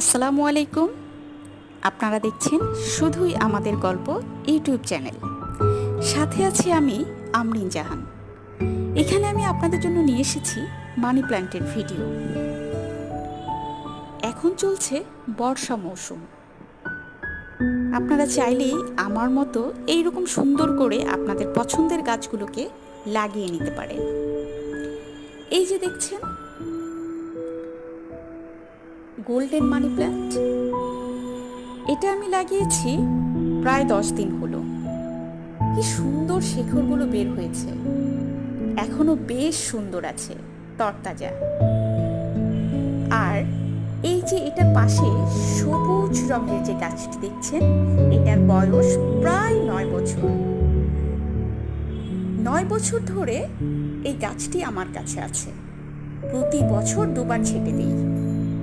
আসসালামু আলাইকুম। আপনারা দেখছেন শুধুই আমাদের গল্প ইউটিউব চ্যানেল। সাথে আছি আমি আমরিন জাহান। এখানে আমি আপনাদের জন্য নিয়ে এসেছি মানি প্ল্যান্টের ভিডিও। এখন চলছে বর্ষা মৌসুম। আপনারা চাইলেই আমার মতো এইরকম সুন্দর করে আপনাদের পছন্দের গাছগুলোকে লাগিয়ে নিতে পারেন। এই যে দেখছেন গোল্ডেন মানি প্ল্যান্ট, এটা আমি লাগিয়েছি প্রায় 10 দিন হলো। কি সুন্দর শেকড়গুলো বের হয়েছে, এখনো বেশ সুন্দর আছে, তরতাজা। আর এই যে এটার পাশে সবুজ রঙের যে গাছটি দেখছেন, এটার বয়স প্রায় 9 বছর। 9 বছর ধরে এই গাছটি আমার কাছে আছে। প্রতি বছর 2বার ছেটে দিই।